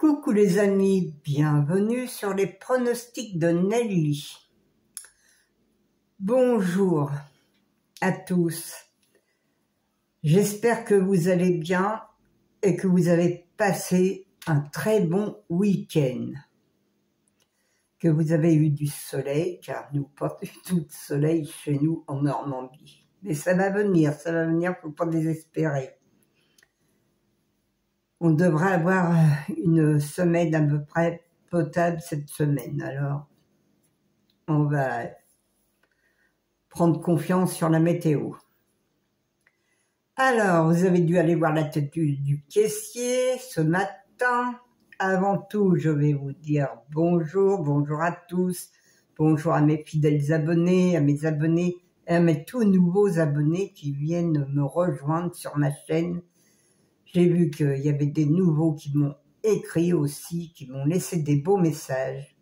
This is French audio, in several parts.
Coucou les amis, bienvenue sur les pronostics de Nelly. Bonjour à tous. J'espère que vous allez bien et que vous avez passé un très bon week-end. Que vous avez eu du soleil, car nous pas du tout de soleil chez nous en Normandie. Mais ça va venir, faut pas désespérer. On devrait avoir une semaine à peu près potable cette semaine. Alors, on va prendre confiance sur la météo. Alors, vous avez dû aller voir la tête du caissier ce matin. Avant tout, je vais vous dire bonjour à tous. Bonjour à mes fidèles abonnés, à mes abonnés et à mes tout nouveaux abonnés qui viennent me rejoindre sur ma chaîne. J'ai vu qu'il y avait des nouveaux qui m'ont écrit aussi, qui m'ont laissé des beaux messages.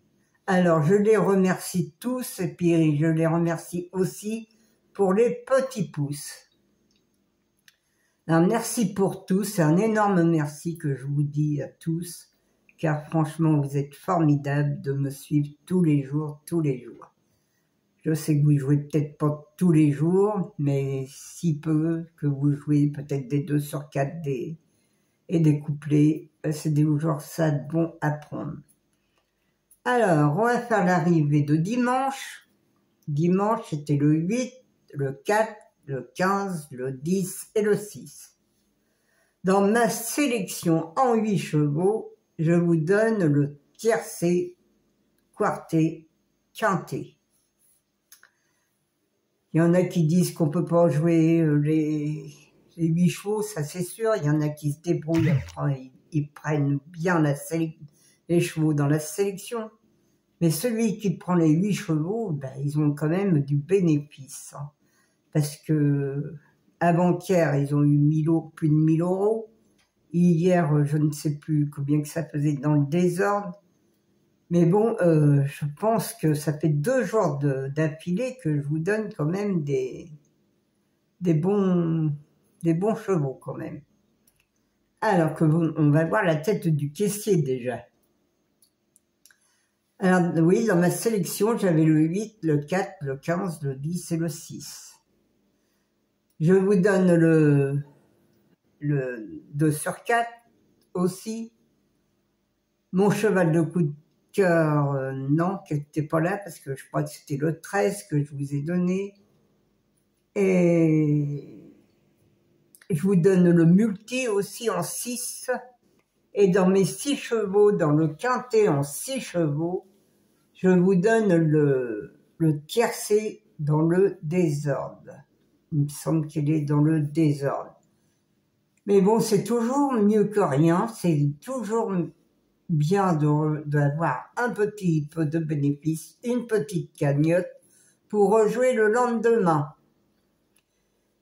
Alors, je les remercie tous et puis je les remercie aussi pour les petits pouces. Alors, merci pour tous, c'est un énorme merci que je vous dis à tous, car franchement, vous êtes formidables de me suivre tous les jours. Je sais que vous jouez peut-être pas tous les jours, mais si peu que vous jouez peut-être des 2 sur 4 et des couplets, c'est toujours ça de bon à prendre. Alors, on va faire l'arrivée de dimanche. Dimanche, c'était le 8, le 4, le 15, le 10 et le 6. Dans ma sélection en 8 chevaux, je vous donne le tiercé, quarté, quinté. Il y en a qui disent qu'on peut pas jouer les 8 chevaux, ça c'est sûr. Il y en a qui se débrouillent, après, ils prennent bien les chevaux dans la sélection. Mais celui qui prend les 8 chevaux, ben, ils ont quand même du bénéfice. Hein. Parce que avant-hier, ils ont eu plus de 1000 euros. Hier, je ne sais plus combien que ça faisait dans le désordre. Mais bon, je pense que ça fait 2 jours d'affilée que je vous donne quand même des bons chevaux quand même. Alors on va voir la tête du caissier déjà. Alors oui, dans ma sélection, j'avais le 8, le 4, le 15, le 10 et le 6. Je vous donne le 2 sur 4 aussi. Mon cheval de coup de cœur, non, qui n'était pas là parce que je crois que c'était le 13 que je vous ai donné. Et je vous donne le multi aussi en 6. Et dans mes 6 chevaux, dans le quintet en 6 chevaux, je vous donne le tiercé dans le désordre. Il me semble qu'il est dans le désordre. Mais bon, c'est toujours mieux que rien. C'est toujours bien d'avoir un petit peu de bénéfice, une petite cagnotte pour rejouer le lendemain.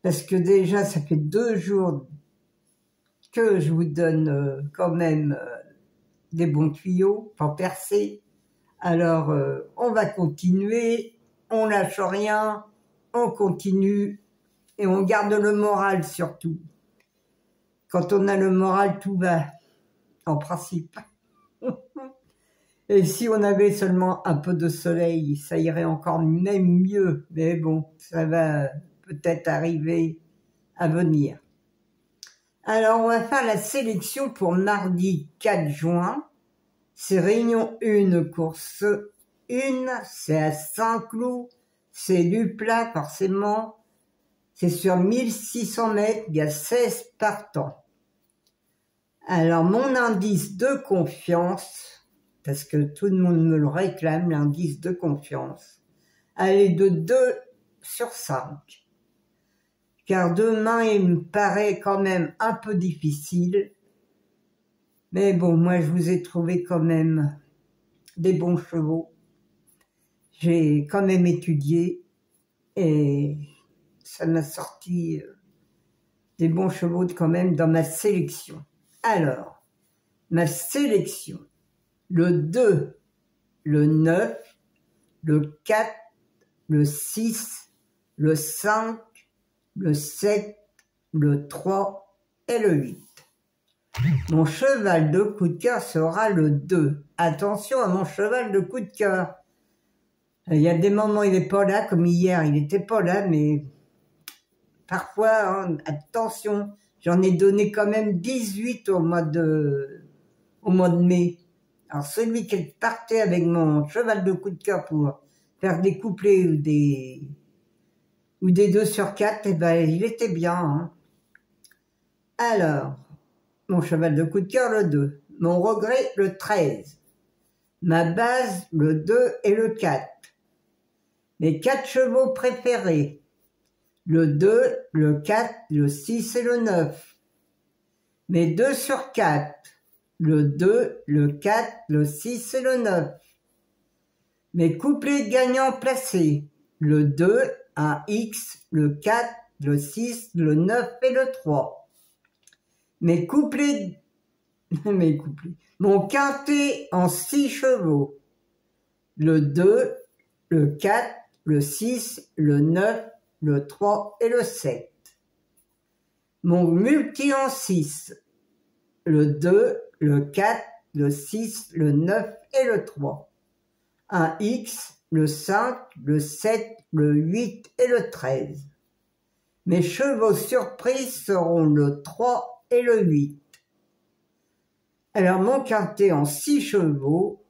Parce que déjà, ça fait 2 jours que je vous donne quand même des bons tuyaux, pas percés. Alors, on va continuer, on lâche rien, on continue et on garde le moral surtout. Quand on a le moral, tout va, en principe. Et si on avait seulement un peu de soleil, ça irait encore même mieux. Mais bon, ça va peut-être arriver à venir. Alors, on va faire la sélection pour mardi 4 juin. C'est réunion 1, course 1. C'est à Saint-Cloud. C'est du plat, forcément. C'est sur 1600 mètres. Il y a 16 partants. Alors, mon indice de confiance, parce que tout le monde me le réclame, l'indice de confiance, elle est de 2 sur 5. Car demain, il me paraît quand même un peu difficile. Mais bon, moi, je vous ai trouvé quand même des bons chevaux. J'ai quand même étudié et ça m'a sorti des bons chevaux quand même dans ma sélection. Alors, ma sélection, le 2, le 9, le 4, le 6, le 5, le 7, le 3 et le 8. Mon cheval de coup de cœur sera le 2. Attention à mon cheval de coup de cœur. Il y a des moments il n'est pas là, comme hier, il n'était pas là, mais parfois, hein, attention, j'en ai donné quand même 18 au mois de mai. Alors celui qui partait avec mon cheval de coup de cœur pour faire des couplets ou des 2 sur 4, eh ben, il était bien. Hein. Alors, mon cheval de coup de cœur, le 2. Mon regret, le 13. Ma base, le 2 et le 4. Mes 4 chevaux préférés. Le 2, le 4, le 6 et le 9. Mes 2 sur 4. Le 2, le 4, le 6 et le 9. Mes couplets gagnants placés. Le 2, un X, le 4, le 6, le 9 et le 3. Mes couplets. Mon quintet en 6 chevaux. Le 2, le 4, le 6, le 9, le 3 et le 7. Mon multi en 6. Le 2, le 4, le 6, le 9 et le 3. Un X, le 5, le 7, le 8 et le 13. Mes chevaux surprises seront le 3 et le 8. Alors mon quintet en 6 chevaux,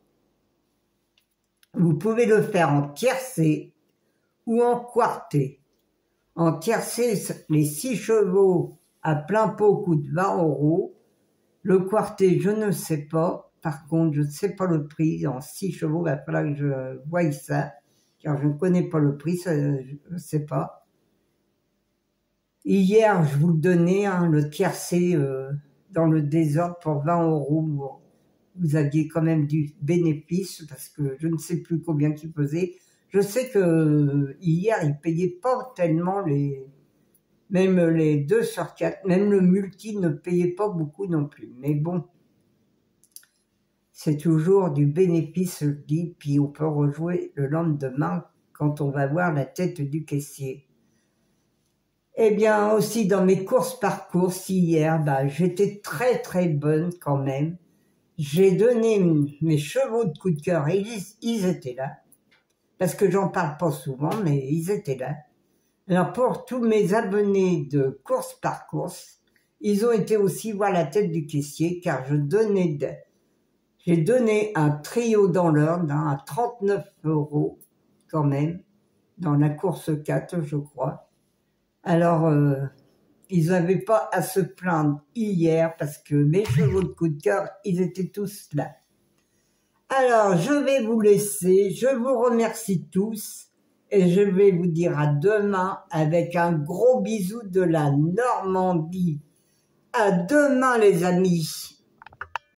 vous pouvez le faire en tiercé ou en quarté. En tiercé, les 6 chevaux à plein pot coûtent 20 €. Le quarté, je ne sais pas. Par contre, je ne sais pas le prix. En 6 chevaux, il va falloir que je voie ça. Car je ne connais pas le prix, ça, je ne sais pas. Hier, je vous le donnais, hein, le tiercé dans le désordre pour 20 €. Vous aviez quand même du bénéfice parce que je ne sais plus combien il faisait. Je sais que hier, il payait pas tellement même les 2 sur 4, même le multi ne payait pas beaucoup non plus. Mais bon, c'est toujours du bénéfice, je dis, puis on peut rejouer le lendemain quand on va voir la tête du caissier. Eh bien, aussi dans mes courses par course hier, j'étais très très bonne quand même. J'ai donné mes chevaux de coup de cœur et ils étaient là. Parce que j'en parle pas souvent, mais ils étaient là. Alors pour tous mes abonnés de course par course, ils ont été aussi voir la tête du caissier car j'ai donné un trio dans l'ordre à 39 € quand même, dans la course 4 je crois. Alors ils n'avaient pas à se plaindre hier parce que mes chevaux de coup de cœur, ils étaient tous là. Alors je vais vous laisser, je vous remercie tous. Et je vais vous dire à demain avec un gros bisou de la Normandie. À demain les amis.